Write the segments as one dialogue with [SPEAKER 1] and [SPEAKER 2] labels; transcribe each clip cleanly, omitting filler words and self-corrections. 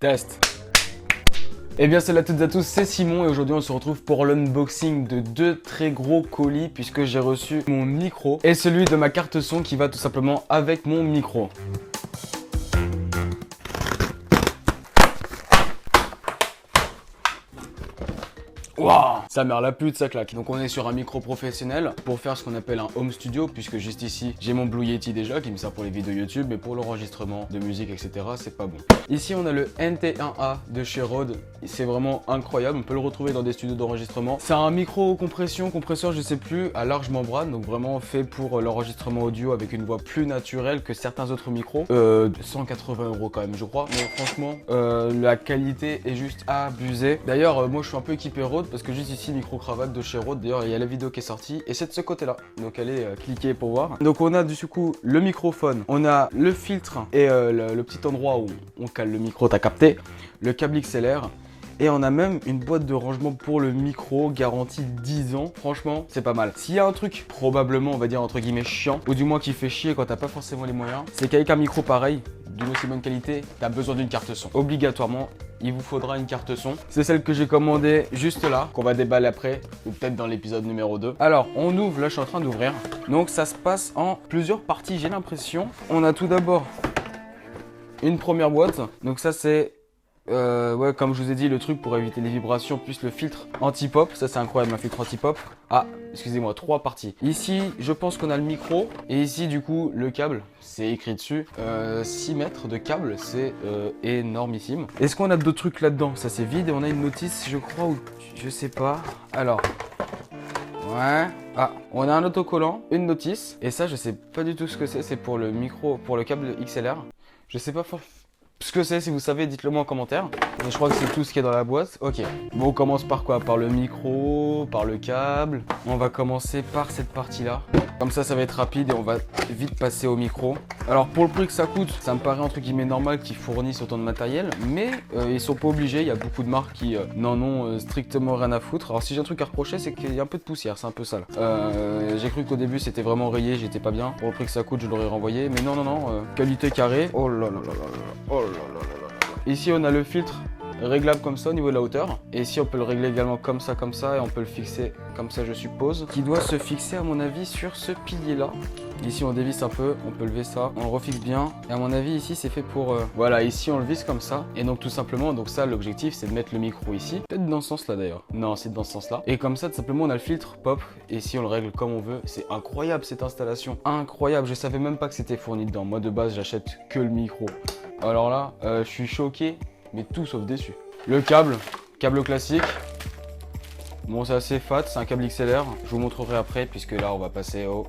[SPEAKER 1] Test. Eh bien salut à toutes et à tous, c'est Simon et aujourd'hui on se retrouve pour l'unboxing de deux très gros colis puisque j'ai reçu mon micro et celui de ma carte son qui va tout simplement avec mon micro. Waouh, sa mère la pute, ça claque. Donc on est sur un micro professionnel pour faire ce qu'on appelle un home studio, puisque juste ici j'ai mon Blue Yeti déjà qui me sert pour les vidéos YouTube, mais pour l'enregistrement de musique etc c'est pas bon. Ici on a le NT1A de chez Rode, c'est vraiment incroyable, on peut le retrouver dans des studios d'enregistrement. C'est un micro compresseur je sais plus, à large membrane, donc vraiment fait pour l'enregistrement audio avec une voix plus naturelle que certains autres micros. 180 € quand même je crois, mais franchement la qualité est juste abusée. D'ailleurs moi je suis un peu équipé Rode parce que juste ici micro-cravate de chez Rode, d'ailleurs il y a la vidéo qui est sortie et c'est de ce côté là, donc allez cliquer pour voir. Donc on a du coup le microphone, on a le filtre et le petit endroit où on cale le micro, t'as capté, le câble XLR. Et on a même une boîte de rangement pour le micro, garantie 10 ans. Franchement, c'est pas mal. S'il y a un truc, probablement, on va dire entre guillemets chiant, ou du moins qui fait chier quand t'as pas forcément les moyens, c'est qu'avec un micro pareil, d'une aussi bonne qualité, t'as besoin d'une carte son. Obligatoirement, il vous faudra une carte son. C'est celle que j'ai commandée juste là, qu'on va déballer après, ou peut-être dans l'épisode numéro 2. Alors, on ouvre, là je suis en train d'ouvrir. Donc ça se passe en plusieurs parties, j'ai l'impression. On a tout d'abord une première boîte. Donc ça c'est... ouais, comme je vous ai dit, le truc pour éviter les vibrations, plus le filtre anti-pop. Ça, c'est incroyable, un filtre anti-pop. Ah, excusez-moi, 3 parties. Ici, je pense qu'on a le micro. Et ici, du coup, le câble. C'est écrit dessus. 6 mètres de câble, c'est énormissime. Est-ce qu'on a d'autres trucs là-dedans? Ça, c'est vide. Et on a une notice, je crois, ou je sais pas. Alors. Ouais. Ah, on a un autocollant, une notice. Et ça, je sais pas du tout ce que c'est. C'est pour le micro, pour le câble XLR. Je sais pas ce que c'est, si vous savez, dites-le moi en commentaire. Mais je crois que c'est tout ce qui est dans la boîte. Ok. Bon, on commence par quoi? Par le micro, par le câble. On va commencer par cette partie-là. Comme ça va être rapide et on va vite passer au micro. Alors, pour le prix que ça coûte, ça me paraît entre guillemets normal qu'ils fournissent autant de matériel. Mais ils sont pas obligés. Il y a beaucoup de marques qui n'en ont strictement rien à foutre. Alors, si j'ai un truc à reprocher, c'est qu'il y a un peu de poussière. C'est un peu sale. J'ai cru qu'au début, c'était vraiment rayé. J'étais pas bien. Pour le prix que ça coûte, je l'aurais renvoyé. Mais non, qualité carrée. Oh là là là là là. Oh là là là là. Ici on a le filtre réglable comme ça au niveau de la hauteur. Et ici on peut le régler également comme ça et on peut le fixer comme ça je suppose. Qui doit se fixer à mon avis sur ce pilier là. Ici on dévisse un peu, on peut lever ça, on le refixe bien. Et à mon avis ici c'est fait pour... Voilà, ici on le visse comme ça. Et donc tout simplement, donc ça l'objectif c'est de mettre le micro ici. Peut-être dans ce sens là d'ailleurs. Non, c'est dans ce sens là. Et comme ça tout simplement on a le filtre pop. Et si on le règle comme on veut, c'est incroyable cette installation. Incroyable, je savais même pas que c'était fourni dedans. Moi de base j'achète que le micro. Alors là, je suis choqué, mais tout sauf déçu. Le câble classique. Bon, c'est assez fat, c'est un câble XLR. Je vous montrerai après, puisque là, on va passer au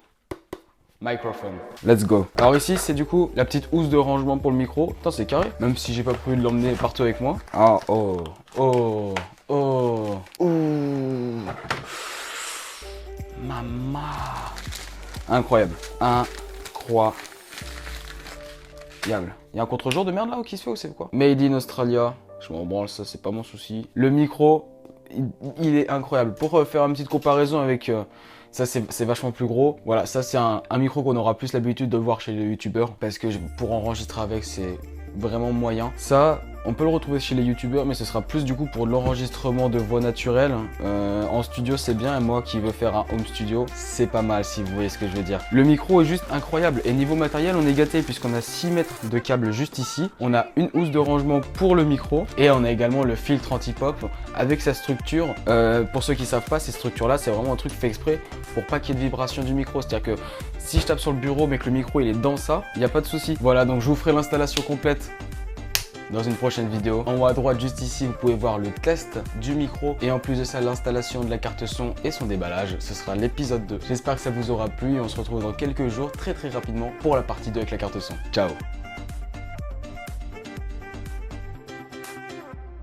[SPEAKER 1] microphone. Let's go. Alors ici, c'est du coup la petite housse de rangement pour le micro. Putain, c'est carré. Même si j'ai pas prévu de l'emmener partout avec moi. Ah, oh, oh, oh, oh. Maman. Incroyable. Incroyable. Il y a un contre-jour de merde là qui se fait ou c'est quoi? Made in Australia. Je m'en branle, ça c'est pas mon souci. Le micro, il est incroyable. Pour faire une petite comparaison avec... ça c'est vachement plus gros. Voilà, ça c'est un micro qu'on aura plus l'habitude de voir chez les youtubeurs. Parce que pour enregistrer avec c'est vraiment moyen. Ça, on peut le retrouver chez les youtubeurs, mais ce sera plus du coup pour l'enregistrement de voix naturelle. En studio c'est bien, et moi qui veux faire un home studio, c'est pas mal si vous voyez ce que je veux dire. Le micro est juste incroyable, et niveau matériel on est gâté puisqu'on a 6 mètres de câble juste ici. On a une housse de rangement pour le micro, et on a également le filtre anti-pop avec sa structure. Pour ceux qui savent pas, ces structures là c'est vraiment un truc fait exprès pour pas qu'il y ait de vibration du micro. C'est-à-dire que si je tape sur le bureau mais que le micro il est dans ça, il n'y a pas de souci. Voilà, donc je vous ferai l'installation complète dans une prochaine vidéo. En haut à droite juste ici vous pouvez voir le test du micro et en plus de ça l'installation de la carte son et son déballage. Ce sera l'épisode 2. J'espère que ça vous aura plu et on se retrouve dans quelques jours très rapidement pour la partie 2 avec la carte son. Ciao.